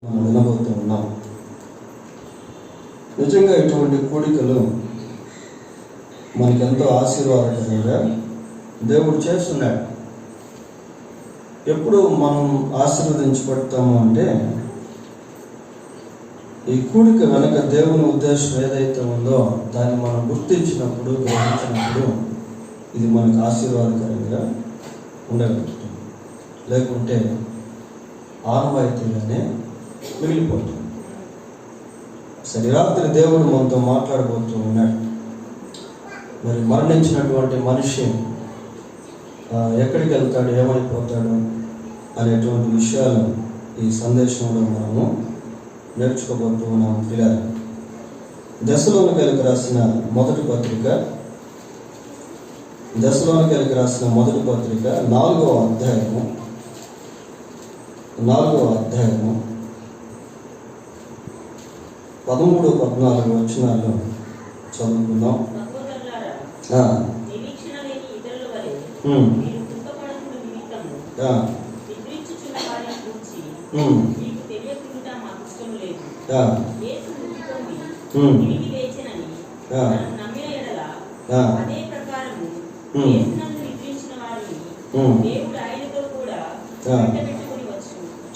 మనం వినబోతూ ఉన్నాం. నిజంగా ఇటువంటి కూడికలు మనకెంతో ఆశీర్వాదకరంగా దేవుడు చేస్తున్నాడు. ఎప్పుడు మనం ఆశీర్వదించబడతాము అంటే ఈ కూడిక వెనక దేవుని ఉద్దేశం ఏదైతే ఉందో దాన్ని మనం గుర్తించినప్పుడు, గ్రహించినప్పుడు ఇది మనకు ఆశీర్వాదకరంగా ఉండగలుగుతుంది. లేకుంటే ఆనవాయితీగానే మిగిలిపోతుంది. రాత్రి దేవుడు మనతో మాట్లాడబోతూ ఉన్నాడు. మరి మరణించినటువంటి మనిషి ఎక్కడికి వెళ్తాడు, ఏమైపోతాడు అనేటువంటి విషయాలు ఈ సందేశంలో మనము నేర్చుకోబోతూ ఉన్నాం. పిల్లలు, దశలోనికైలకు రాసిన మొదటి పత్రిక 4వ అధ్యాయము 13-14 వచనాలు చదువుకుందాం.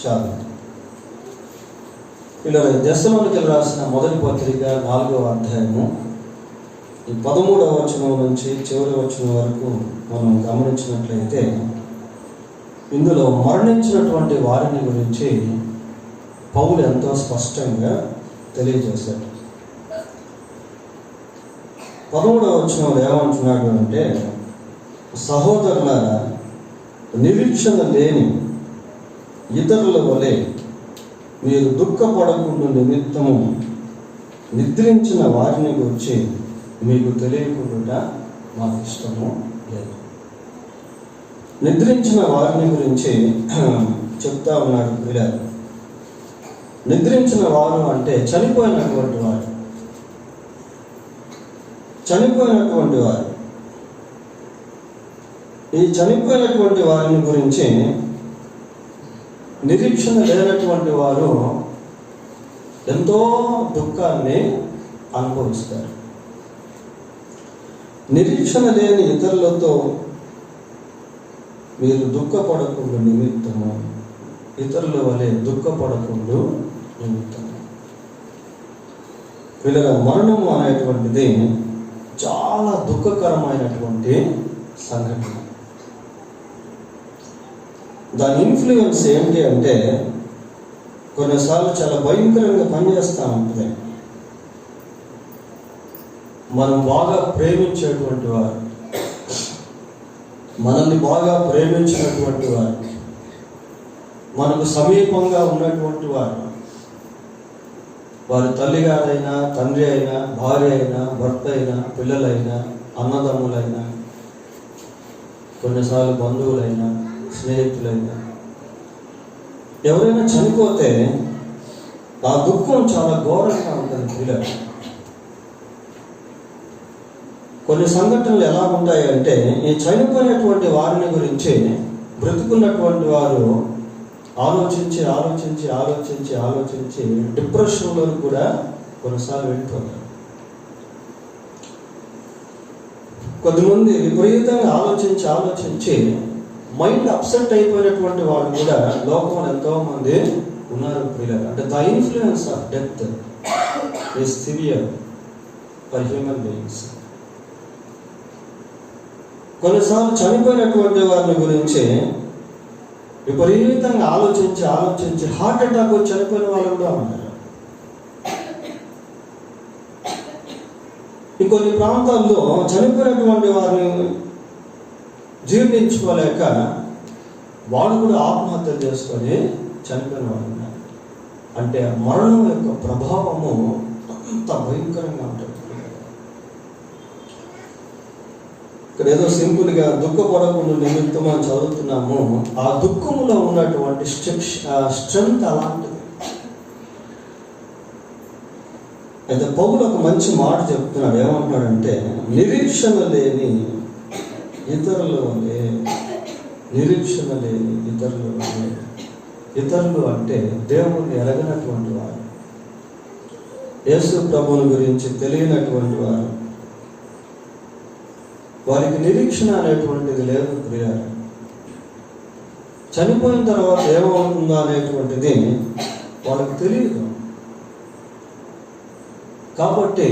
చాలు. ఇలా దశలోనికైలకు రాసిన మొదటి పత్రిక 4వ అధ్యాయము 13వ వచనం నుంచి చివరి వచనం వరకు మనం గమనించినట్లయితే ఇందులో మరణించినటువంటి వారిని గురించి పౌలు ఎంతో స్పష్టంగా తెలియజేశాడు. 13వ వచనంలో ఏమంటున్నాడు అంటే, సహోదరులారా, నిరీక్షణ లేని ఇతరుల వలె మీరు దుఃఖపడకుండా నిమిత్తము నిద్రించిన వారిని గురించి మీకు తెలియకుండా మాకు ఇష్టము లేదు. నిద్రించిన వారిని గురించి చెప్తా ఉన్నాడు. పిల్లలు, నిద్రించిన వారు అంటే చనిపోయినటువంటి వారు. ఈ చనిపోయినటువంటి వారిని గురించి నిరీక్షణ లేనటువంటి వారు ఎంతో దుఃఖాన్ని అనుభవిస్తారు. నిరీక్షణ లేని ఇతరులతో మీరు దుఃఖపడకుండా నిమిత్తము, ఇతరుల వలె దుఃఖపడకుండా నిమిత్తము. వీళ్ళ మరణము అనేటువంటిది చాలా దుఃఖకరమైనటువంటి సంఘటన. దాని ఇన్ఫ్లుయెన్స్ ఏంటి అంటే కొన్నిసార్లు చాలా భయంకరంగా పనిచేస్తూ ఉంటుంది. మనం బాగా ప్రేమించేటువంటి వారు, మనల్ని బాగా ప్రేమించినటువంటి వారు, మనకు సమీపంగా ఉన్నటువంటి వారు, వారి తల్లిగారైనా, తండ్రి అయినా, భార్య అయినా, భర్త అయినా, పిల్లలైనా, అన్నదమ్ములైనా, కొన్నిసార్లు బంధువులైనా, స్నేహితులైనా, ఎవరైనా చనిపోతే ఆ దుఃఖం చాలా ఘోరంగా ఉంటుంది. పిల్లలు, కొన్ని సంఘటనలు ఎలా ఉంటాయి అంటే ఈ చనిపోయినటువంటి వారిని గురించి బ్రతుకున్నటువంటి వారు ఆలోచించి డిప్రెషన్లో కూడా కొన్నిసార్లు వెళ్ళిపోతారు. కొద్దిమంది విపరీతంగా ఆలోచించి మైండ్ అప్సెట్ అయిపోయినటువంటి వాళ్ళు కూడా లోకంలో ఎంతో మంది ఉన్నారు. పిల్లలు, అంటే the influence of death is severe for human beings. కొన్నిసార్లు చనిపోయినటువంటి వారిని గురించి విపరీతంగా ఆలోచించి హార్ట్ అటాక్ వచ్చి చనిపోయిన వాళ్ళు కూడా ఉన్నారు. ఇంకొన్ని ప్రాంతాల్లో చనిపోయినటువంటి వారిని జీర్ణించుకోలేక వాళ్ళు కూడా ఆత్మహత్య చేసుకొని చనిపోయిన వాళ్ళు ఉన్నారు. అంటే మరణం యొక్క ప్రభావము అంత భయంకరంగా ఉంటుంది. ఇక్కడ ఏదో సింపుల్గా దుఃఖపడకుండా నిమిత్తం అని చదువుతున్నాము. ఆ దుఃఖంలో ఉన్నటువంటి స్ట్రెంగ్త్ అలాంటిది. అయితే పౌలు ఒక మంచి మాట చెప్తున్నాడు. ఏమంటున్నాడంటే, నిరీక్షణ లేని ఇతరుల వలె ఇతరులు అంటే దేవుణ్ణి ఎరగనటువంటి వారు, యేసు ప్రభువుని గురించి తెలియనటువంటి వారు, వారికి నిరీక్షణ అనేటువంటిది లేదు ప్రియారు. చనిపోయిన తర్వాత ఏమవుతుందో అనేటువంటిది వాళ్ళకి తెలియదు. కాబట్టి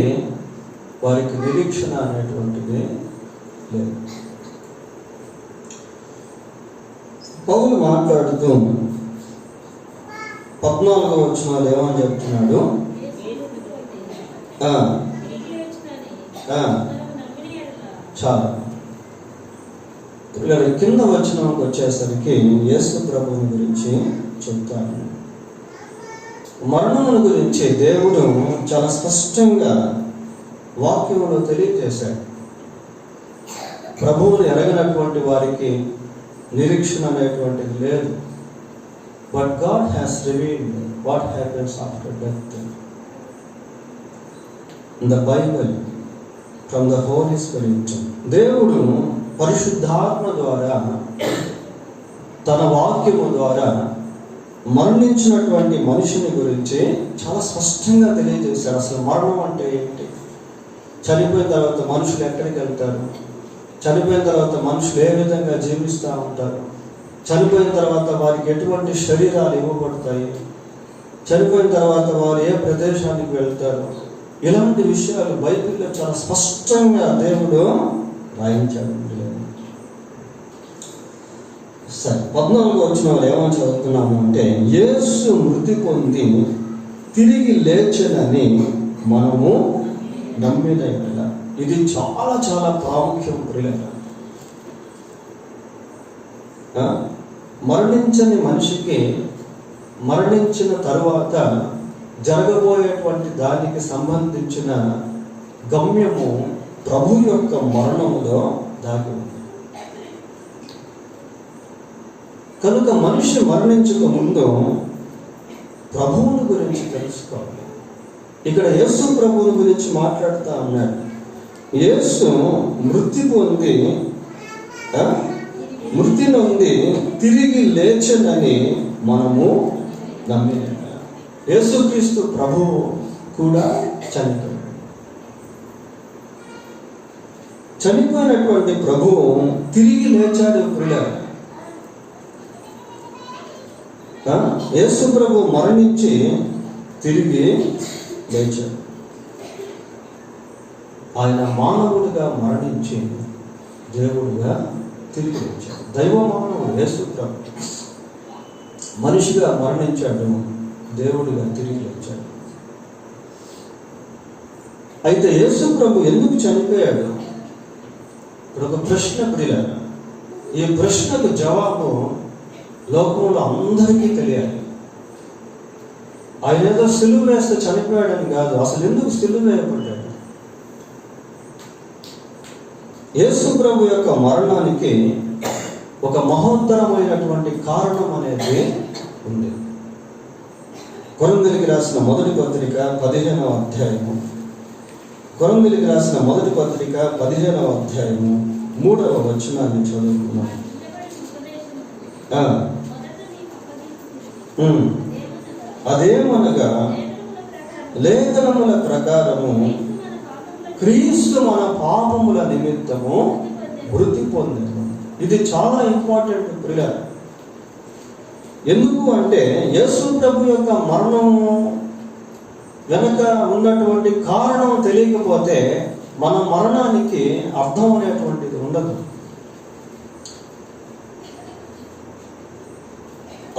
వారికి నిరీక్షణ అనేటువంటిది లేదు. పౌలు మాట్లాడుతూ 14వ వచనంలో ఏమని చెప్తున్నాడు? చాలా కింద వచనంకి వచ్చేసరికి యేసు ప్రభువుని గురించి చెప్తాను. మరణముల గురించి దేవుడు చాలా స్పష్టంగా వాక్యంలో తెలియజేశాడు. ప్రభువుని ఎరగనటువంటి వారికి నిరీక్షణ అనేటువంటిది లేదు. But God has revealed what happens after death in the Bible from the Holy Spirit. దేవుడు పరిశుద్ధాత్మ ద్వారా తన వాక్యము ద్వారా మరణించినటువంటి మనిషిని గురించి చాలా స్పష్టంగా తెలియజేశాడు. అసలు మరణం అంటే ఏంటి, చనిపోయిన తర్వాత మనుషులు ఎక్కడికి వెళ్తారు, చనిపోయిన తర్వాత మనుషులు ఏ విధంగా జీవిస్తూ ఉంటారు, చనిపోయిన తర్వాత వారికి ఎటువంటి శరీరాలు ఇవ్వబడతాయి, చనిపోయిన తర్వాత వారు ఏ ప్రదేశానికి వెళ్తారు, ఇలాంటి విషయాలు బైబిల్లో చాలా స్పష్టంగా దేవుడు రాయించాడు. సరే, 14వ వచనంలో ఏమని చదువుతున్నాము అంటే, యేసు మృతి పొంది తిరిగి లేచెనని మనము నమ్మిన ఎడల. ఇది చాలా చాలా ప్రాముఖ్యం ప్రియులారా. మరణించని మనిషికి మరణించిన తరువాత జరగబోయేటువంటి దానికి సంబంధించిన గమ్యము ప్రభు యొక్క మరణములో దాగి ఉంది. కనుక మనిషి మరణించక ముందు ప్రభువుని గురించి తెలుసుకోవాలి. ఇక్కడ యేసు ప్రభువుని గురించి మాట్లాడుతూ ఉన్నాడు. యేసు మృతి పొంది మృతి నుండి తిరిగి లేచనని మనము నమ్మిన. యేసుక్రీస్తు ప్రభువు కూడా చనిపోయాడు. చనిపోయినటువంటి ప్రభువు తిరిగి లేచాడు ప్రియులారా. యేసు ప్రభు మరణించి తిరిగి లేచాడు. ఆయన మానవుడిగా మరణించి దేవుడిగా తిరిగి లేచాడు. దైవ మానవుడు యేసు ప్రభు మనిషిగా మరణించాడు, దేవుడిగా తిరిగి లేచాడు. అయితే యేసు ప్రభు ఎందుకు చనిపోయాడు? ఇప్పుడు ఒక ప్రశ్న ప్రియులారా. ఈ ప్రశ్నకు జవాబు లోకంలో అందరికీ తెలియాలి. ఆయన ఏదో సిలువ వేస్తే చనిపోయాడని కాదు, అసలు ఎందుకు సిలువ వేయబడ్డాడు? యేసు ప్రభు యొక్క మరణానికి ఒక మహోత్తరమైనటువంటి కారణం అనేది ఉంది. కొరింథీయులకు రాసిన మొదటి పత్రిక 15వ అధ్యాయము, కొరింథీయులకు రాసిన మొదటి పత్రిక 15వ అధ్యాయము 3వ వచనాన్ని చదువుకున్నాం. అదేమనగా లేఖనముల ప్రకారము క్రీస్తు మన పాపముల నిమిత్తము మృతి పొందెను. ఇది చాలా ఇంపార్టెంట్ ప్రియులారా. ఎందుకు అంటే యేసు ప్రభు యొక్క మరణము వెనక ఉన్నటువంటి కారణం తెలియకపోతే మన మరణానికి అర్థం అనేటువంటిది ఉండదు.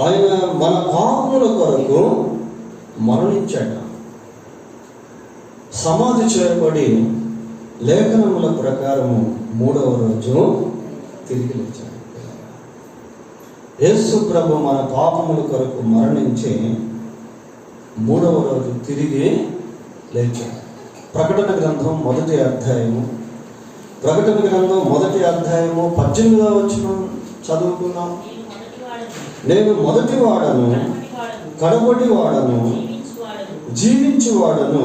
ఆయన మన పాపముల కొరకు మరణించాడు, సమాధి చేయబడి లేఖనముల ప్రకారము 3వ రోజు తిరిగి లేచాడు. యేసు ప్రభు మన పాపముల కొరకు మరణించి 3వ రోజు తిరిగి లేచాడు. ప్రకటన గ్రంథం 1వ అధ్యాయము, ప్రకటన గ్రంథం 1వ అధ్యాయము 18వ వచనం చదువుకున్నాం. నేను మొదటి వాడను, కడపటి వాడను, జీవించువాడను,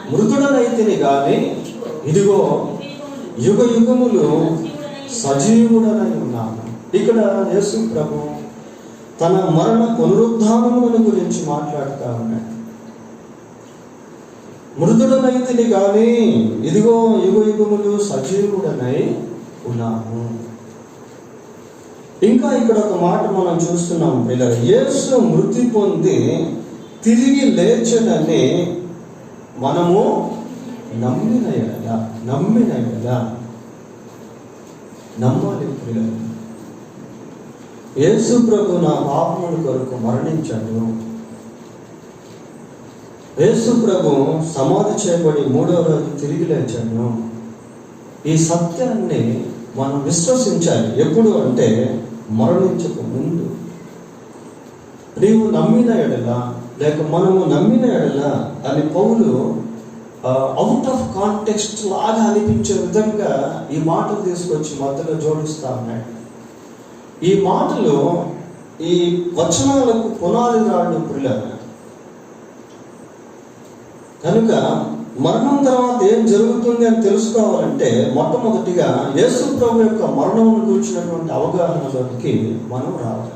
మృతుడనైతిని గాని ఇదిగో యుగ యుగములు సజీవుడనై ఉన్నాను. ఇక్కడ యేసు ప్రభు తన మరణ పునరుద్ధానములను గురించి మాట్లాడుతూ ఉన్నాడు. మృదుడనైతిని కానీ ఇదిగో యుగ యుగములు సజీవుడనై ఉన్నాము. ఇంకా ఇక్కడ ఒక మాట మనం చూస్తున్నాం పిల్లలు, యేసు మృతి పొంది తిరిగి లేచనని మనము నమ్మిన ఎడల నమ్మాలి పిల్లలు. యేసు ప్రభు నా పాపముల కొరకు మరణించాడు. యేసు ప్రభు సమాధి చేయబడి 3వ రోజు తిరిగి లేచాడు. ఈ సత్యాన్ని మనం విశ్వసించాలి. ఎప్పుడు అంటే మరణించక ముందు. నీవు నమ్మిన ఎడల లేక మనము నమ్మిన ఎడల అని పౌలు అవుట్ ఆఫ్ కాంటెక్స్ట్ లాగా అనిపించే విధంగా ఈ మాటలు తీసుకొచ్చి మధ్యలో జోడిస్తా ఉన్నాడు. ఈ మాటలు ఈ వచనాలకు పునాది రాళ్ళు పిల్లలు. కనుక మరణం తర్వాత ఏం జరుగుతుంది అని తెలుసుకోవాలంటే మొట్టమొదటిగా యేసు ప్రభు యొక్క మరణం గురించినటువంటి అవగాహనలోకి మనం రావాలి.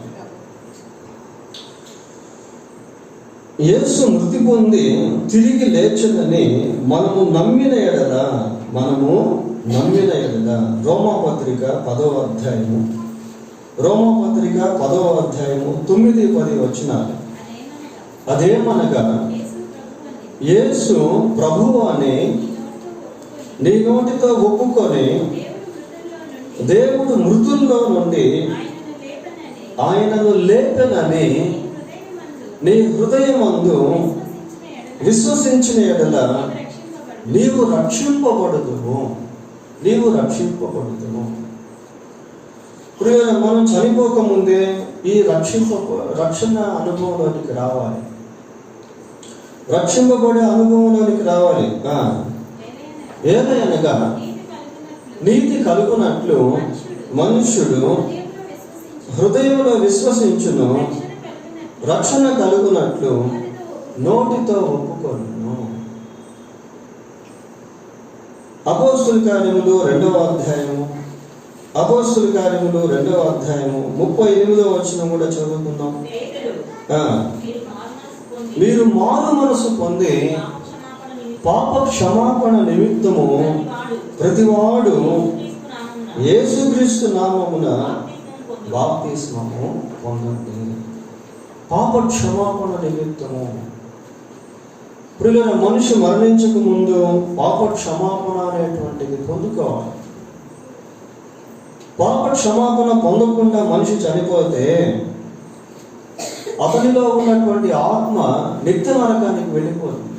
యేసు మృతి పొంది తిరిగి లేచదని మనము నమ్మిన ఎడల రోమాపత్రిక 10వ అధ్యాయము 9-10 వచనాలు. అదేమనగా యేసు ప్రభువు అని నీ నోటితో ఒప్పుకొని దేవుడు మృతుల్లో నుండి ఆయనను లేపెనని నీ హృదయమందు విశ్వసించిన ఎడల నీవు రక్షింపబడుదువు. ప్రియుల, మనం చనిపోకముందే ఈ రక్షణ అనుభవంలోనికి రావాలి, రక్షింపబడే అనుభవంలోనికి రావాలి. ఏదైనగా నీతి కలుగునట్లు మనుష్యుడు హృదయంలో విశ్వసించును, రక్షణ కలుగునట్లు నోటితో ఒప్పుకొనును. అపోస్తుల కార్యములు 2వ అధ్యాయము 38వ వచనం కూడా చదువుకుందాం. మీరు మారు మనసు పొంది పాప క్షమాపణ నిమిత్తము ప్రతివాడు యేసుక్రీస్తు నామమున బాప్తిస్మము పొందండి. పాప క్షమాపణ నిమిత్తము. ప్రియులైన, మనిషి మరణించక ముందు పాప క్షమాపణ అనేటువంటిది పొందుకోవాలి. పాప క్షమాపణ పొందకుండా మనిషి చనిపోతే అతనిలో ఉన్నటువంటి ఆత్మ నిత్య నరకానికి వెళ్ళిపోతుంది.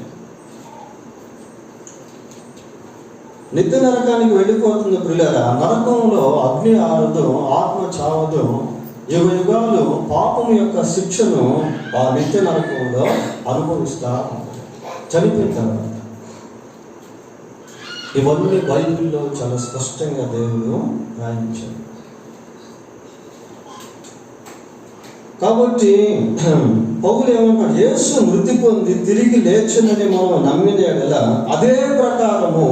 ప్రియులారా, నరకంలో అగ్ని ఆరదు, ఆత్మ చావదు. యుగ యుగాలు పాపం యొక్క శిక్షను ఆ నిత్య నరకంలో అనుభవిస్తా చనిపోయిన తర్వాత. ఇవన్నీ బైబిల్లో చాలా స్పష్టంగా దేవుడు రాయించాడు. కాబట్టి పౌలు ఏమన్నాడు? యేసు మృతి పొంది తిరిగి లేచునని మనం నమ్మిన ఎడల అదే ప్రకారము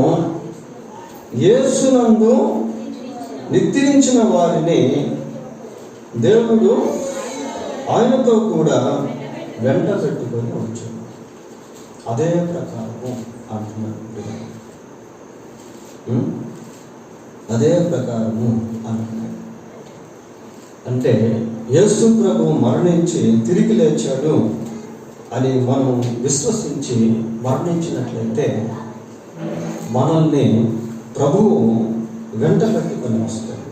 యేసునందు నిద్రించిన వారిని దేవుడు ఆయనతో కూడా వెంట పెట్టుకొని వచ్చాడు. అదే ప్రకారము అంటున్నాడు. అదే ప్రకారము అంటున్నాడు. అంటే యేసు ప్రభు మరణించి తిరిగి లేచాడు అని మనం విశ్వసించి మరణించినట్లయితే మనల్ని ప్రభువు వెంట పెట్టుకొని వస్తాడు.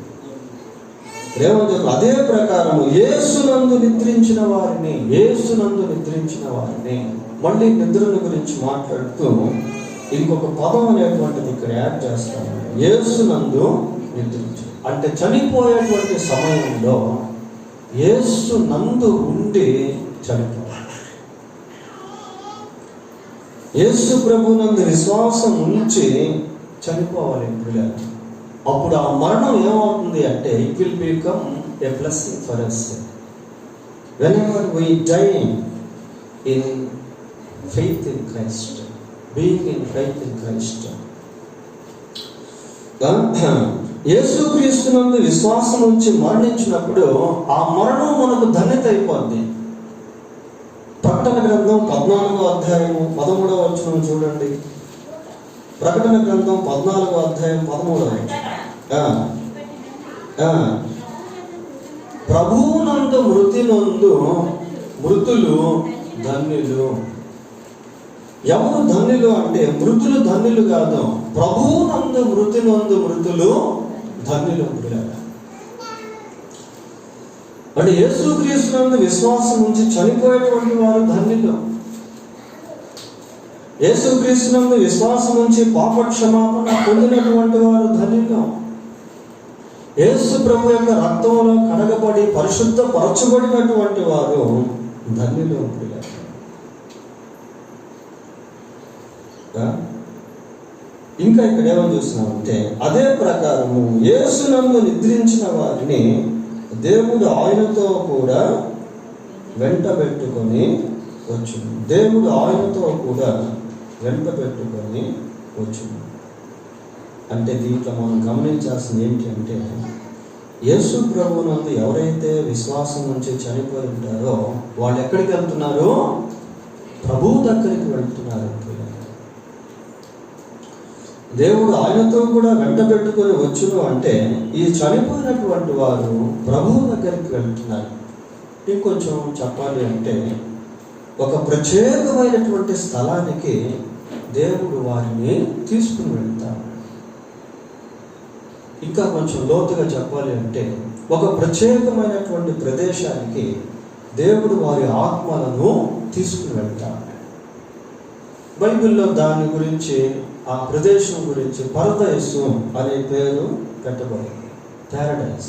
ఏమంటారు? అదే ప్రకారము యేసునందు నిద్రించిన వారిని మళ్ళీ నిద్రల గురించి మాట్లాడుతూ ఇంకొక పదం అనేటువంటిది ఇక్కడ యాడ్ చేస్తాను. యేసునందు నిద్రించు అంటే చనిపోయేటువంటి సమయంలో యేసు నందు ఉండి చనిపోవాలి. యేసు ప్రభునందు విశ్వాసం ఉంచి చనిపోవాలి. అప్పుడు ఆ మరణం ఏమవుతుంది అంటే it will become a blessing for us. Whenever we die in faith in Christ, being in faith in Christ, యేసుక్రీస్తునందు విశ్వాసం ఉంచి మరణించినప్పుడు ఆ మరణం మనకు ధన్యత అయిపోద్ది. ప్రకటన గ్రంథం 14వ అధ్యాయము 13వ వచనం చూడండి. ప్రకటన గ్రంథం 14వ అధ్యాయం 13వ వచనం. ప్రభువునందు మృతులు ధన్యులు. ఎవరు ధన్యులు అంటే మృతులు ధన్యులు కాదు, ప్రభువునందు మృతులు ధన్యులు. అంటే యేసుక్రీస్తునందు విశ్వాసం ఉంచి చనిపోయేటువంటి వారు ధన్యులు. యేసుక్రీస్తునందు విశ్వాసం ఉంచి పాప క్షమాపణ పొందినటువంటి వారు ధన్యులు. యేసు ప్రభు యొక్క రక్తంలో కడగబడి పరిశుద్ధపరచబడినటువంటి వారు ధన్యులు. ఇంకా ఇక్కడ ఏమని చూస్తున్నామంటే, అదే ప్రకారము యేసునందు నిద్రించిన వారిని దేవుడు ఆయనతో కూడా వెంట పెట్టుకొని వచ్చును. దేవుడు ఆయనతో కూడా వెంట పెట్టుకొని వచ్చును. అంటే దీంట్లో మనం గమనించాల్సింది ఏంటి అంటే, యేసు ప్రభువునందు ఎవరైతే విశ్వాసం నుంచి చనిపోయి ఉంటారో వాళ్ళు ఎక్కడికి వెళ్తున్నారు? ప్రభువు దగ్గరికి వెళ్తున్నారు. దేవుడు ఆయనతో కూడా వెంట పెట్టుకొని వచ్చును అంటే ఈ చనిపోయినటువంటి వారు ప్రభువు దగ్గరికి వెళ్తున్నారు. ఇంకొంచెం చెప్పాలి అంటే, ఒక ప్రత్యేకమైనటువంటి స్థలానికి దేవుడు వారిని తీసుకుని వెళ్తారు. ఇంకా కొంచెం లోతుగా చెప్పాలి అంటే, ఒక ప్రత్యేకమైనటువంటి ప్రదేశానికి దేవుడు వారి ఆత్మలను తీసుకుని వెళ్తారు. బైబిల్లో దాని గురించి, ఆ ప్రదేశం గురించి పరదైసు అనే పేరు పెట్టబడింది. పారడైస్.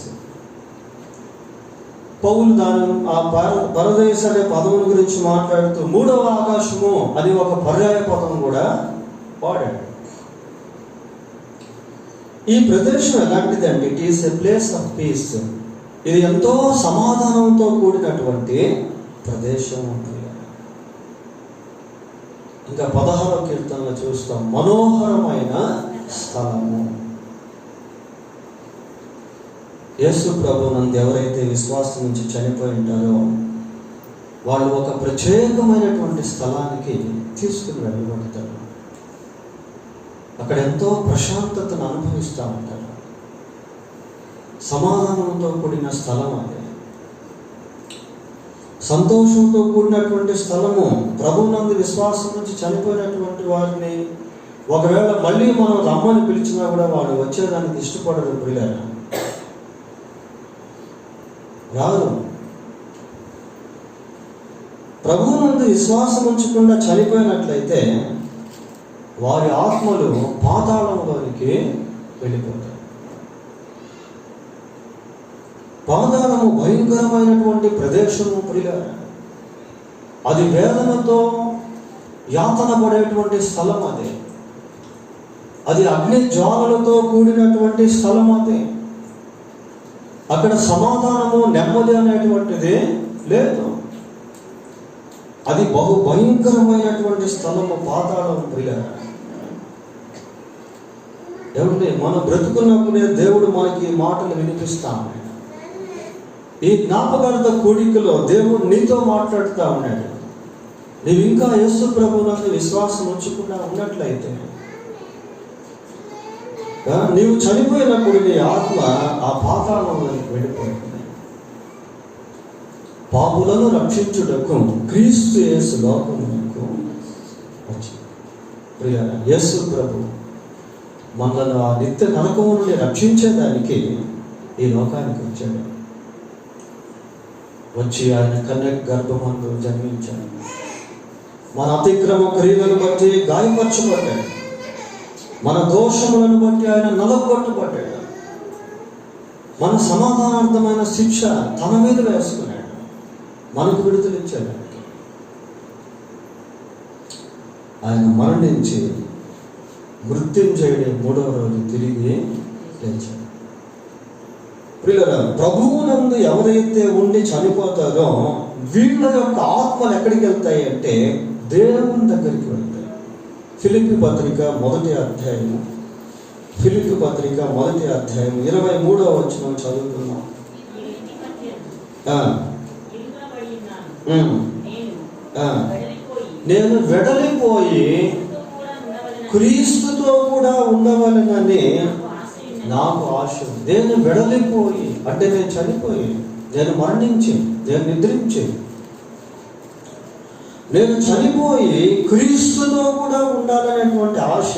పౌలు దాని ఆ పరదైస్ అనే పదం గురించి మాట్లాడుతూ మూడవ ఆకాశము అని ఒక పర్యాయ పదం కూడా వాడాడు. ఈ ప్రదేశం ఎలాంటిదంటే, it is a place of piece. ఇది ఎంతో సమాధానంతో కూడినటువంటి ప్రదేశం. ఇంకా 16వ కీర్తనలో చూస్తాం, మనోహరమైన స్థలము. యేసు ప్రభువునందు ఎవరైతే విశ్వాసం నుంచి చనిపోయి ఉంటారో వాళ్ళు ఒక ప్రత్యేకమైనటువంటి స్థలానికి తీసుకుని వెళ్ళబడతారు. అక్కడ ఎంతో ప్రశాంతతను అనుభవిస్తూ ఉంటారు. సమాధానంతో కూడిన స్థలం అది, సంతోషంతో కూడినటువంటి స్థలము. ప్రభువునందు విశ్వాసం నుంచి చనిపోయినటువంటి వారిని ఒకవేళ మళ్ళీ మనం రమ్మని పిలిచినా కూడా వాడు వచ్చేదానికి ఇష్టపడరు. ప్రియులారా, రారు. ప్రభువునందు విశ్వాసం ఉంచకుండా చనిపోయినట్లయితే వారి ఆత్మలు పాతాళంలోనికి వెళ్ళిపోతాయి. పాతాళము భయంకరమైనటువంటి ప్రదేశము ప్రియులారా. అది వేదనతో యాతన పడేటువంటి స్థలం అది. అది అగ్ని జ్వాలలతో కూడినటువంటి స్థలం అది. అక్కడ సమాధానము, నెమ్మది అనేటువంటిది లేదు. అది బహు భయంకరమైనటువంటి స్థలము పాతాళం ప్రియులారా. ఏమంటే మనం బ్రతుకున్నప్పుడే దేవుడు మనకి మాటలు వినిపిస్తా ఉన్నాడు. ఈ జ్ఞాపకార్థ కూడికలో దేవుడు నీతో మాట్లాడుతూ ఉన్నాడు. నీవు ఇంకా యేసు ప్రభువునందు విశ్వాసం ఉంచకుండా ఉన్నట్లయితే, నీవు చనిపోయినప్పుడు నీ ఆత్మ ఆ పాతాళంలోకి వెళ్ళిపోతుంది. పాపులను రక్షించుటకు క్రీస్తు యేసు లోకమునకు వచ్చింది. ప్రియులారా, యేసు ప్రభు మనల్ని ఆ నిత్య నరకము నుండి రక్షించేదానికి ఈ లోకానికి వచ్చాడు. వచ్చి ఆయన కన్యక గర్భమందు జన్మించాడు. మన అతిక్రమ క్రియలను బట్టి గాయపరచబడ్డాడు. మన దోషములను బట్టి ఆయన నలగొట్టబడ్డాడు. మన సమాధానార్థమైన శిక్ష తన మీద వేసుకున్నాడు. మనకు విడుదలిచ్చాడు. ఆయన మరణించి మృత్యుంజయుడి 3వ రోజు తిరిగి లేచాడు. ప్రియులారా, ప్రభువునందు ఎవరైతే ఉండి చనిపోతారో వీళ్ళ యొక్క ఆత్మలు ఎక్కడికి వెళ్తాయి అంటే దేవుని దగ్గరికి వెళ్తాయి. ఫిలిప్పీ పత్రిక 1వ అధ్యాయము ఫిలిప్పీ పత్రిక 1వ అధ్యాయం 23వ వచనం చదువుతున్నాం. నేను వెడలిపోయి క్రీస్తుతో కూడా ఉండవలనని నాకు ఆశ. నేను వెడలిపోయి అంటే నేను చనిపోయి, నేను మరణించి, నేను నిద్రించి, నేను చనిపోయి క్రీస్తుతో కూడా ఉండాలనేటువంటి ఆశ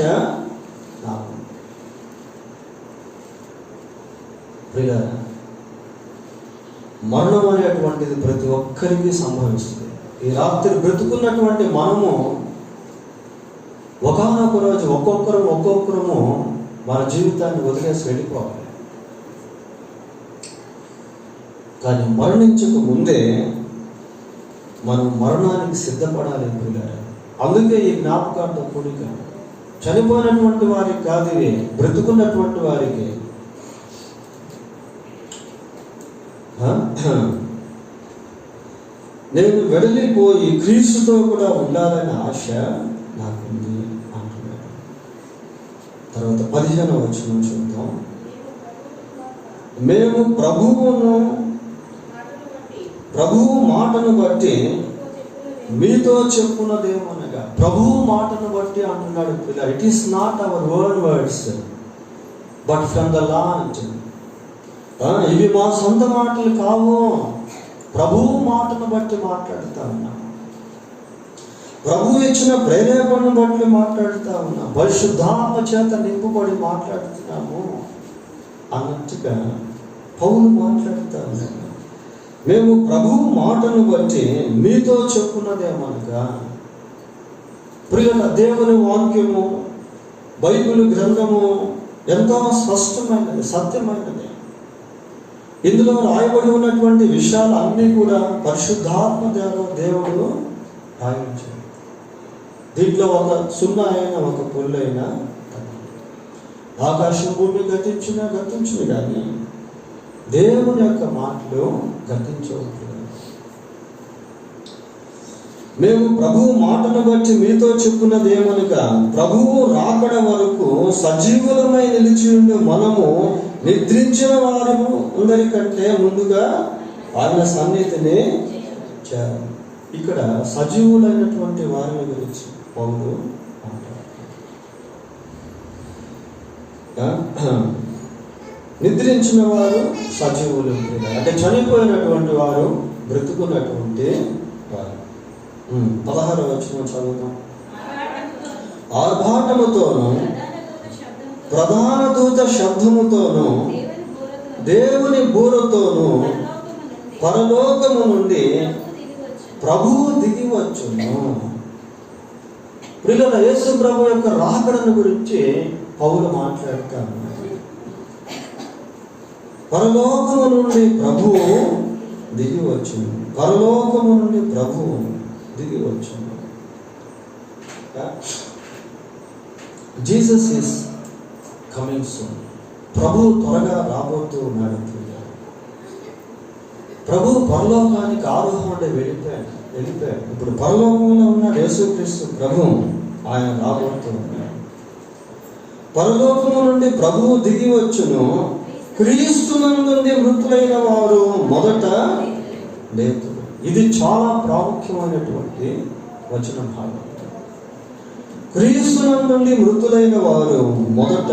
నాకు. ప్రియులారా, మరణం అనేటువంటిది ప్రతి ఒక్కరికి సంభవిస్తుంది. ఈ రాత్రి బ్రతుకున్నటువంటి మనము ఒకానొక రోజు ఒక్కొక్కరము మన జీవితాన్ని వదిలేసి వెళ్ళిపోవాలి. కానీ మరణించక ముందే మనం మరణానికి సిద్ధపడాలి పిల్లలు. అందుకే ఈ జ్ఞాపకాలతో కూడిక చనిపోయినటువంటి వారికి కాదు, ఇవి బ్రతుకున్నటువంటి వారికి. నేను వెడలిపోయి క్రీస్తుతో కూడా ఉండాలనే ఆశ నాకుంది అంటున్నాడు. తర్వాత 15వ వచనం చూద్దాం. మేము ప్రభువు మాటను బట్టి మీతో చెప్పున్నదేమనగా, ప్రభువు మాటను బట్టి అంటున్నాడు పిల్లలు. It is not our own words but from the lord. ఇవి మా సొంత మాటలు కావు, ప్రభువు మాటను బట్టి మాట్లాడుతా ఉన్నాం, ప్రభువు ఇచ్చిన ప్రేరేపణను బట్టి మాట్లాడుతూ ఉన్నాం, పరిశుద్ధాత్మ చేత నింపుబడి మాట్లాడుతున్నాము అన్నట్టుగా పౌలు మాట్లాడుతూ ఉన్నాము. మేము ప్రభువు మాటను బట్టి మీతో చెప్పున్నదేమనగా, ప్రియుల దేవుని వాక్యము, బైబిల్ గ్రంథము ఎంతో స్పష్టమైనది, సత్యమైనది. ఇందులో రాయబడి ఉన్నటువంటి విషయాలు అన్నీ కూడా పరిశుద్ధాత్మ దేవుడు రాయించాడు. దీంట్లో ఒక సున్నా అయినా ఒక పొల్లు అయినా, ఆకాశం భూమి గతించును కానీ దేవుని యొక్క మాటలు గతించవద్దు. మేము ప్రభువు మాటను బట్టి మీతో చెప్పున్నది ఏమనగా, ప్రభువు రాకడ వరకు సజీవులమై నిలిచి ఉండే మనము నిద్రించిన వారు అందరికంటే ముందుగా ఆయన సన్నిధిని చేరాలి. ఇక్కడ సజీవులైనటువంటి వారిని గురించి పౌలు నిద్రించిన వారు సజీవులు అంటే చనిపోయినటువంటి వారు, బ్రతుకున్నటువంటి వారు. 16వ వచనం చదువుతాం. ఆర్భాటముతోనూ ప్రధాన దూత శబ్దముతోనూ దేవుని బూరతోనూ పరలోకము నుండి ప్రభువు దిగి వచ్చును. ప్రియుల యేసు ప్రభు యొక్క రాకడను గురించి పౌలు మాట్లాడుతా ఉన్నాడు. పరలోకము నుండి ప్రభువు దిగి వచ్చును, పరలోకము నుండి ప్రభువు దిగి వచ్చును. Jesus is coming soon. ప్రభువు త్వరగా రాబోతూ ఉన్నాడు. ప్రభువు పరలోకానికి ఆరోహణ వెళ్ళిపోయాడు. ఇప్పుడు పరలోకంలో ఉన్నాడు యేసుక్రీస్తు ప్రభు. ఆయన రాబోతూ ఉన్నాడు. పరలోకము నుండి ప్రభువు దిగి వచ్చును, క్రీస్తునందుండి మృతులైన వారు మొదట లేతురు. ఇది చాలా ప్రాముఖ్యమైనటువంటి వచన భాగం. క్రీస్తునందుండి మృతులైన వారు మొదట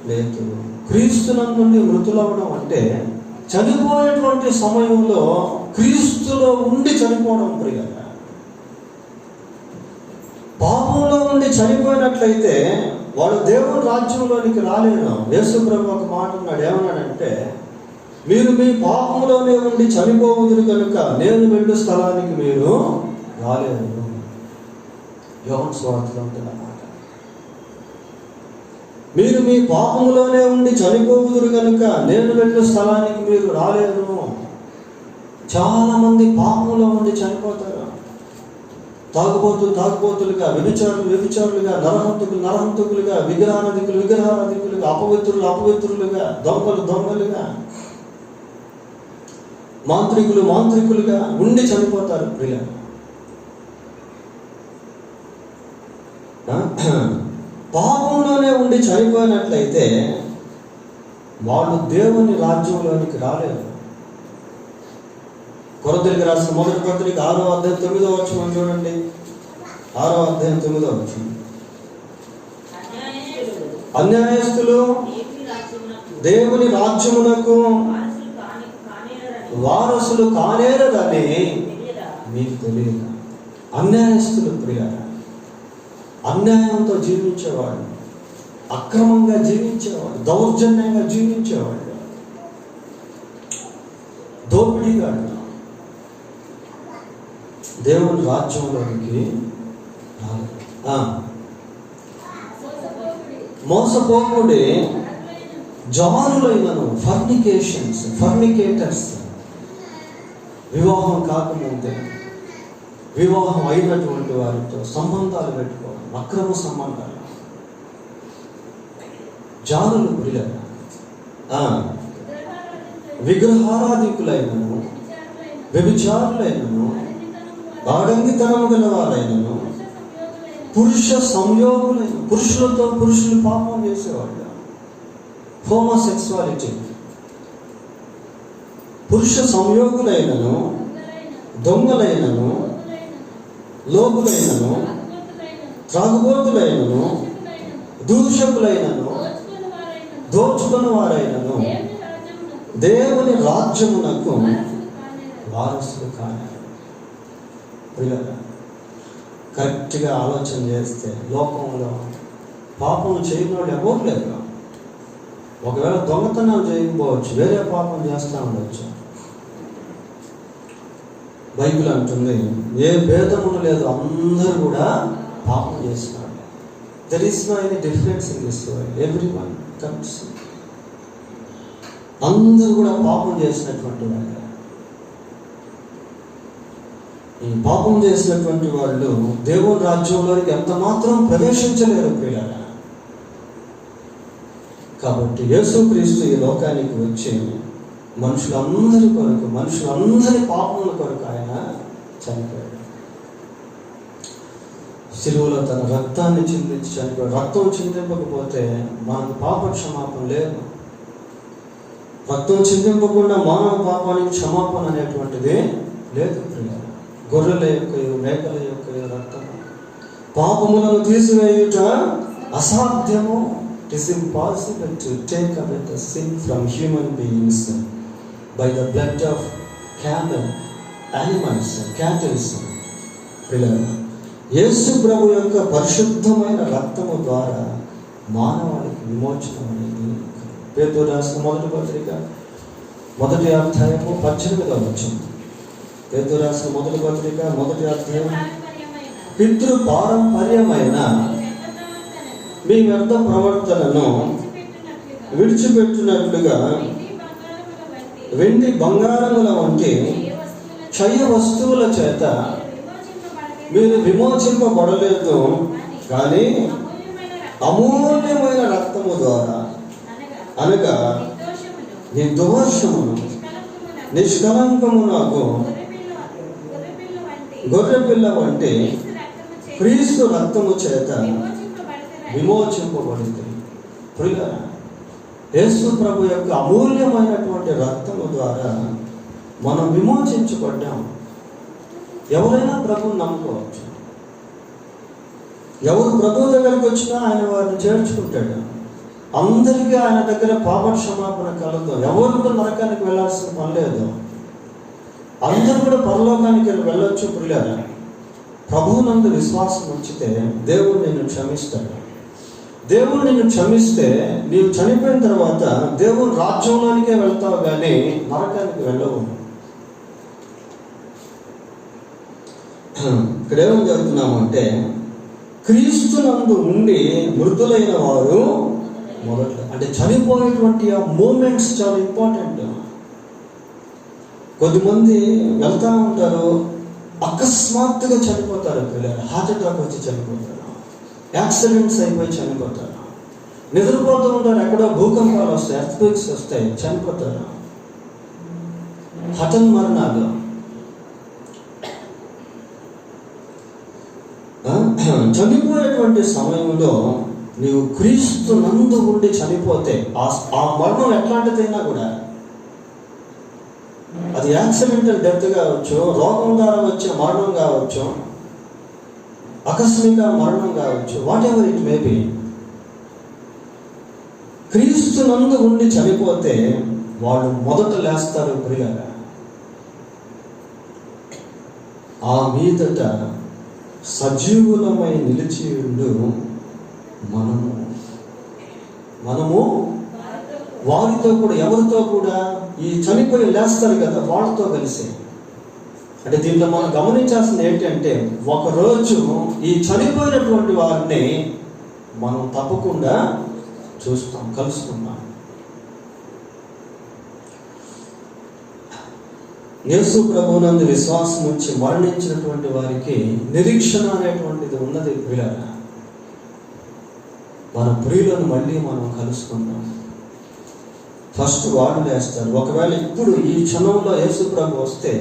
లేతురు. క్రీస్తునందుండి మృతులవడం అంటే చనిపోయేటువంటి సమయంలో క్రీస్తులో ఉండి చనిపోవడం. ప్రియంగా పాపంలో ఉండి చనిపోయినట్లయితే వాడు దేవుని రాజ్యంలోనికి రాలేను. యేసు ప్రభు ఒక మాట ఉన్నాడు, ఏమన్నాడంటే, మీరు మీ పాపంలోనే ఉండి చనిపోవుదురు కనుక నేను వెళ్ళు స్థలానికి మీరు రాలేరు. యోహాను సువార్తలో ఉంటుంది అన్నమాట. మీరు మీ పాపంలోనే ఉండి చనిపోవుదురు కనుక నేను వెళ్ళు స్థలానికి మీరు రాలేరు. చాలా మంది పాపంలో ఉండి చనిపోతారు. తాగుబోతులుగా, వ్యభిచారులుగా, నరహంతకులుగా, విగ్రహారాధికులుగా, అపవిత్రులుగా, దొంగలుగా, మాంత్రికులుగా ఉండి చనిపోతారు. ప్రియ పాపంలో లోకంలోనే ఉండి చనిపోయినట్లయితే వాళ్ళు దేవుని రాజ్యంలోనికి రాలేరు. కొరింథీయులకు రాసిన మొదటి పత్రిక 6వ అధ్యాయం 9వ వచనం చూడండి. 6వ అధ్యాయం 9వ వచనం. అన్యాయస్తులు దేవుని రాజ్యమునకు వారసులు కానేరని మీకు తెలియదు. అన్యాయస్తులు ప్రియులారా, అన్యాయంతో జీవించేవాడు, అక్రమంగా జీవించేవాడు, దౌర్జన్యంగా జీవించేవాడు, దోపిడీగాడు దేవుని రాజ్యంలోనికి మోసపోకుడే జారులైనను ఫర్నికేటర్స్, వివాహం కాకముందే వివాహం అయినటువంటి వారితో సంబంధాలు పెట్టుకోవడం, అక్రమ సంబంధాలు, జారులు ప్రియులారా, విగ్రహారాధికులైనను, వ్యభిచారులైనను, ఆడంగితనము గల వారైనను, పురుష సంయోగులైన, పురుషులతో పురుషులు పాపం చేసేవాళ్ళు, హోమోసెక్సువాలిటీ, పురుష సంయోగులైనను, దొంగలైనను, లోకులైనను, త్రాగుబోతులైనను, దూషకులైనను, దోచుకుని వారైనను దేవుని రాజ్యమునకు వారసులు కాని. కరెక్ట్గా ఆలోచన చేస్తే లోకంలో పాపం చేయని వాళ్ళు ఎవరు లేరు. ఒకవేళ దొంగతనం చేయకపోవచ్చు, వేరే పాపం చేస్తూ ఉండొచ్చు. బైబిల్ అంటుంది ఏ భేదమును లేదు, అందరూ కూడా పాపం చేస్తున్నారు. There is no any difference in this world, everyone comes. అందరూ కూడా పాపం చేసినటువంటి వాళ్ళు. ఈ పాపం చేసినటువంటి వాళ్ళు దేవుని రాజ్యంలోనికి ఎంత మాత్రం ప్రవేశించలేరు ప్రియులారా. కాబట్టి యేసుక్రీస్తు ఈ లోకానికి వచ్చి మనుషులందరి కొరకు, మనుషులందరి పాపముల కొరకు ఆయన చనిపోయాడు. సిలువలో తన రక్తాన్ని చిందించి చనిపోయాడు. రక్తం చిందింపకపోతే మనకు పాప క్షమాపణ లేదు. రక్తం చిందింపకుండా మానవ పాపానికి క్షమాపణ అనేటువంటిది లేదు ప్రియులారా. గొర్రెల యొక్క, మేకల యొక్క రక్తము పాపములను తీసివేయుట అసాధ్యము. It is impossible to take away the sin from human beings by the blood of animals, cattle. యేసు ప్రభు యొక్క పరిశుద్ధమైన రక్తము ద్వారా మానవాళికి విమోచనం అనేది. పేతురు రాసిన మొదటి పత్రిక 1వ అధ్యాయము 18వ వచనం. పేతురు రాసిన మొదటి పత్రిక 1వ అధ్యాయం. పితృ పారంపర్యమైన మీ వ్యర్థ ప్రవర్తనను విడిచిపెట్టినట్లుగా వెండి బంగారముల వంటి క్షయ వస్తువుల చేత మీరు విమోచింపబడలేదు, కానీ అమూల్యమైన రక్తము ద్వారా, అనగా నిర్దోషమును నిష్కలంకమునకు గొర్రెపిల్ల వంటి క్రీస్తు రక్తము చేత విమోచింపబడింది. ప్రియులారా, యేసు ప్రభు యొక్క అమూల్యమైనటువంటి రక్తము ద్వారా మనం విమోచించబడ్డాము. ఎవరైనా ప్రభువుని నమ్ముకోవచ్చు. ఎవరు ప్రభు దగ్గరికి వచ్చినా ఆయన వారిని చేర్చుకుంటాడు. అందరికీ ఆయన దగ్గర పాప క్షమాపణ కలదు. ఎవరు కూడా నరకానికి వెళ్ళాల్సిన పని లేదు. అందరూ కూడా పరలోకానికి వెళ్ళొచ్చు. ప్రియులారా, ప్రభువునందు విశ్వాసం ఉంచితే దేవుడు నిన్ను క్షమిస్తాడు. దేవుడు నిన్ను క్షమిస్తే నీవు చనిపోయిన తర్వాత దేవుని రాజ్యంలోనికే వెళ్తావు, కానీ నరకానికి వెళ్ళవు. ఇక్కడ ఏమని చెబుతున్నాము అంటే, క్రీస్తునందు ఉండి మృతులైన వారు మొదట్లో, అంటే చనిపోయేటువంటి ఆ మూమెంట్స్ చాలా ఇంపార్టెంట్. కొద్దిమంది వెళ్తూ ఉంటారు, అకస్మాత్తుగా చనిపోతారు. పిల్లలు హార్ట్ అటాక్ వచ్చి చనిపోతారు, యాక్సిడెంట్స్ అయిపోయి చనిపోతారు. నిద్రపోతూ ఉంటారు, ఎక్కడో భూకంపాలు వస్తాయి, ఎర్త్క్వేక్స్ వస్తాయి, చనిపోతారు. హఠన్ మరణాలు. చనిపోయేటువంటి సమయంలో నీవు క్రీస్తు నందు ఉండి చనిపోతే ఆ మరణం ఎట్లాంటిదైనా కూడా, అది యాక్సిడెంటల్ డెత్ కావచ్చు, రోగం ద్వారా వచ్చే మరణం కావచ్చు, ఆకస్మిక మరణం కావచ్చు, what ever it may be, క్రీస్తు నందు ఉండి చనిపోతే వాళ్ళు మొదట లేస్తారు ప్రియులారా. ఆ మీదట సజీవులమై నిలిచి ఉండు మనము వారితో కూడా, ఎవరితో కూడా, ఈ చనిపోయి లేస్తారు కదా వాళ్ళతో కలిసి. అంటే దీంట్లో మనం గమనించాల్సింది ఏంటంటే, ఒకరోజు ఈ చనిపోయినటువంటి వారిని మనం తప్పకుండా చూస్తాం, కలుసుకుంటాం. యేసు ప్రభువునందు విశ్వాసం నుంచి మరణించినటువంటి వారికి నిరీక్షణ అనేటువంటిది ఉన్నది ప్రియులారా. మన ప్రియులను మళ్ళీ మనం కలుసుకుంటాం. ఫస్ట్ వాడు లేస్తారు. ఒకవేళ ఇప్పుడు ఈ క్షణంలో యేసు ప్రభు వస్తే,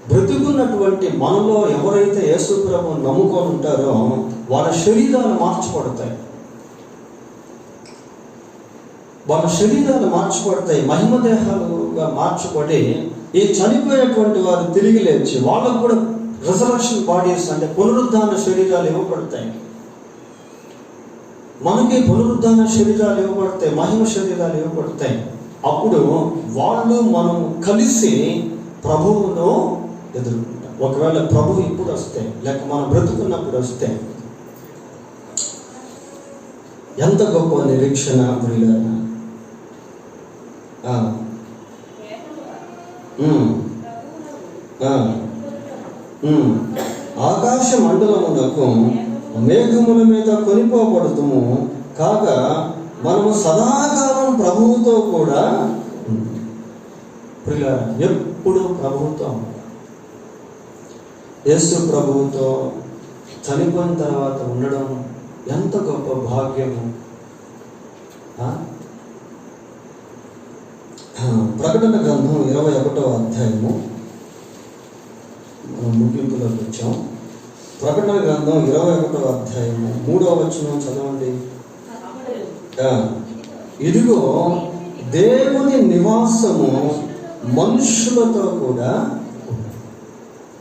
బ్రతికున్నటువంటి మనలో ఎవరైతే యేసు ప్రభువును నమ్ముకొని ఉంటారో వాళ్ళ శరీరాలు మార్చబడతాయి. వాళ్ళ శరీరాలు మార్చబడతాయి, మహిమదేహాలుగా మార్చబడి ఈ చనిపోయినటువంటి వారు తిరిగి లేచి వాళ్ళకు కూడా రిజరక్షన్ బాడీస్, అంటే పునరుద్ధాన శరీరాలు ఇవ్వబడతాయి. మనకి పునరుద్ధాన శరీరాలు ఇవ్వబడతాయి, మహిమ శరీరాలు ఇవ్వబడతాయి. అప్పుడు వాళ్ళు మనం కలిసి ప్రభువును ఎదుర్కొంటాం. ఒకవేళ ప్రభు ఇప్పుడు వస్తే, లేక మనం బ్రతుకున్నప్పుడు వస్తే, ఎంత గొప్ప నిరీక్షణ ప్రియులారా. ఆకాశ మండలమునకు మేఘముల మీద కొనిపోబడుతుము కాగా మనము సదాకాలం ప్రభువుతో కూడా ప్రియులారా, ఎప్పుడు ప్రభువుతో, యేసు ప్రభువుతో చనిపోయిన తర్వాత ఉండడం ఎంత గొప్ప భాగ్యము. ప్రకటన గ్రంథం 21వ అధ్యాయము, మనం ముగింపులోకి వచ్చాం. ప్రకటన గ్రంథం 21వ అధ్యాయము 3వ వచనం చదవండి. ఇదిగో దేవుని నివాసము మనుషులతో కూడా,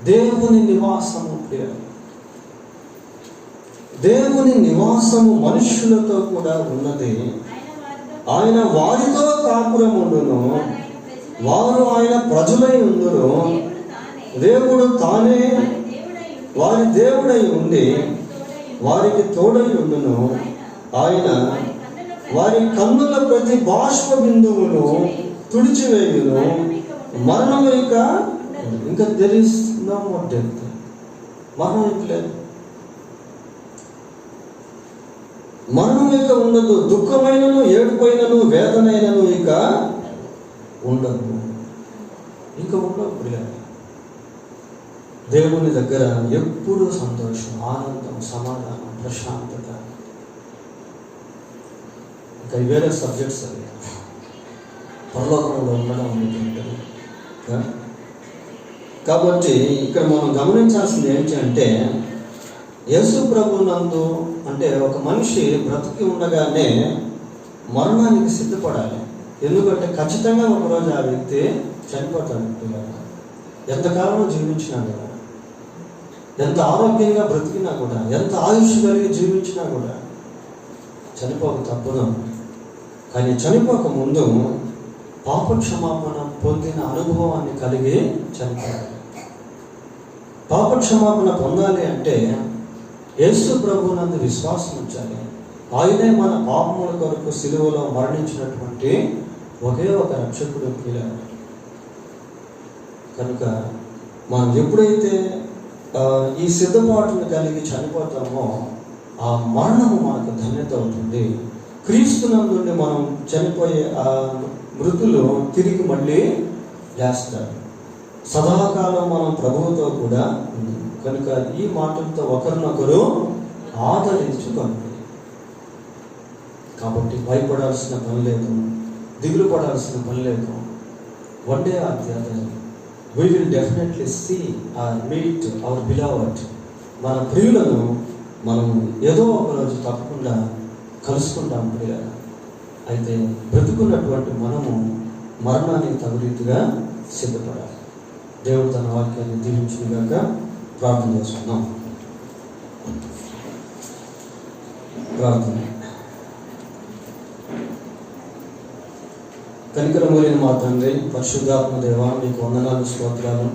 దేవుని నివాసము, దేవుని నివాసము మనుష్యులతో కూడా ఉన్నది. ఆయన వారితో కాపురముండును, వారు ఆయన ప్రజలై ఉండును. దేవుడు తానే వారి దేవుడై ఉండి వారికి తోడై ఉండును. ఆయన వారి కన్నుల ప్రతి బాష్ప బిందువును తుడిచివేయును. మరణము ఇంకా there is no more death. మరణం లేదు, మరణం ఇక ఉండదు. దుఃఖమైనను, ఏడుపైనను, వేదనైనను ఇక ఉండదు. ఇంకా ఉండదు. దేవుని దగ్గర ఎప్పుడు సంతోషం, ఆనందం, సమాధానం, ప్రశాంతత. ఇంకా వేరే సబ్జెక్ట్స్ అవి పరలోకంలో ఉండడం ఉంటుంది. కాబట్టి ఇక్కడ మనం గమనించాల్సింది ఏంటంటే, యేసు ప్రభునందు, అంటే ఒక మనిషి బ్రతికి ఉండగానే మరణానికి సిద్ధపడాలి. ఎందుకంటే ఖచ్చితంగా ఒకరోజు ఆ వ్యక్తి చనిపోతాడు. ఎంతకాలం జీవించినా కూడా, ఎంత ఆరోగ్యంగా బ్రతికినా కూడా, ఎంత ఆయుష్ కలిగి జీవించినా కూడా చనిపోక తప్పదు. కానీ చనిపోక ముందు పాపక్షమాపణ పొందిన అనుభవాన్ని కలిగి చనిపోయాలి. పాపక్షమాపణ పొందాలి అంటే యేసు ప్రభువునందు విశ్వాసం ఉంచాలి. ఆయనే మన పాపముల కొరకు సిలువలో మరణించినటువంటి ఒకే ఒక రక్షకుడు పిల్లాడు. కనుక మనం ఎప్పుడైతే ఈ సిద్ధపాటును కలిగి చనిపోతామో ఆ మరణము మనకు ధన్యత అవుతుంది. క్రీస్తునందుండి మనం చనిపోయే ఆ మృతులు తిరిగి మళ్ళీ లేస్తారు. సదాకాలం మనం ప్రభువుతో కూడా. కనుక ఈ మాటలతో ఒకరినొకరు ఆదరించుకోండి. కాబట్టి భయపడాల్సిన పని లేదు, దిగులు పడాల్సిన పని లేదు. One day or the other we will definitely see or meet our beloved. మన ప్రియులను మనం ఏదో ఒక రోజు తప్పకుండా కలుసుకుంటాం ప్రియులారా. అయితే బ్రతుకున్నటువంటి మనము మరణానికి తగు రీతిగా సిద్ధపడాలి. దేవుడు తన వాక్యాన్ని దీవించుగాక. ప్రార్థన చేసుకున్నాం. ప్రార్థన. కనికరమూలిన మా తండ్రి, పరిశుద్ధాత్మ దేవ, మీకు వందనాలు, స్తోత్రాలు.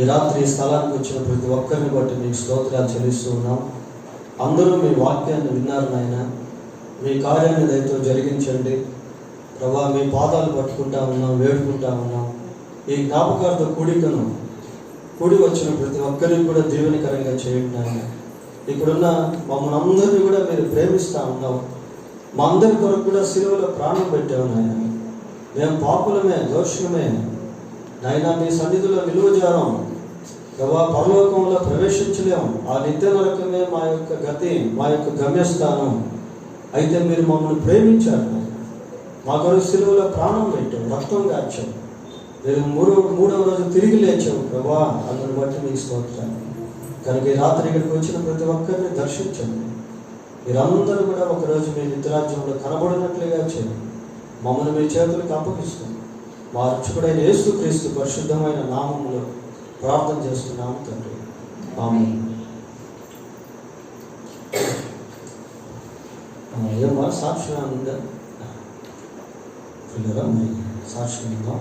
ఈ రాత్రి ఈ స్థలానికి వచ్చిన ప్రతి ఒక్కరిని బట్టి మీకు స్తోత్రాలు చెల్లిస్తూ ఉన్నాం. అందరూ మీ వాక్యాన్ని విన్నారు నాయన. మీ కార్యాన్ని దయతో జరిగించండి ప్రభా. మీ పాదాలు పట్టుకుంటా ఉన్నాం, వేడుకుంటా ఉన్నాం. ఈ జ్ఞాపకార్థ కూడికను కూడి వచ్చిన ప్రతి ఒక్కరికి కూడా దీవెనకరంగా చేయండి నాయన. ఇక్కడున్న మమ్మల్ని అందరినీ కూడా మీరు ప్రేమిస్తూ ఉన్నావు. మా అందరి కొరకు కూడా సిలువలో ప్రాణం పెట్టావు నాయన. మేము పాపులమే, దోషులమే నాయన. మీ సన్నిధిలో నిలువజారం ప్రభా. పరలోకంలో ప్రవేశించలేము. ఆ నిత్య నరకమే మా యొక్క గతి, మా యొక్క గమ్యస్థానం. అయితే మీరు మమ్మల్ని ప్రేమించారు నాయన. మా కొరకు సిలువలో ప్రాణం పెట్టావు, రక్తం కార్చావు. మీరు మూడవ రోజు తిరిగి లేచావు ప్రభా. అందుని బట్టి మీకు స్తోత్రాలు. కనుక ఈ రాత్రి ఇక్కడికి వచ్చిన ప్రతి ఒక్కరిని దర్శించండి. మీరందరూ కూడా ఒకరోజు మీ నిత్యరాజ్యంలో కనబడినట్లుగా చేయండి. మమ్మల్ని మీ చేతులకు అప్పగిస్తాం. మా రక్షకుడైన యేసుక్రీస్తు పరిశుద్ధమైన నామములో ప్రార్థన చేస్తున్నాము తండ్రి. ఆమేన్. ఏమో సాక్ష్యం ఉందా? సాక్ష్యం ఉందా?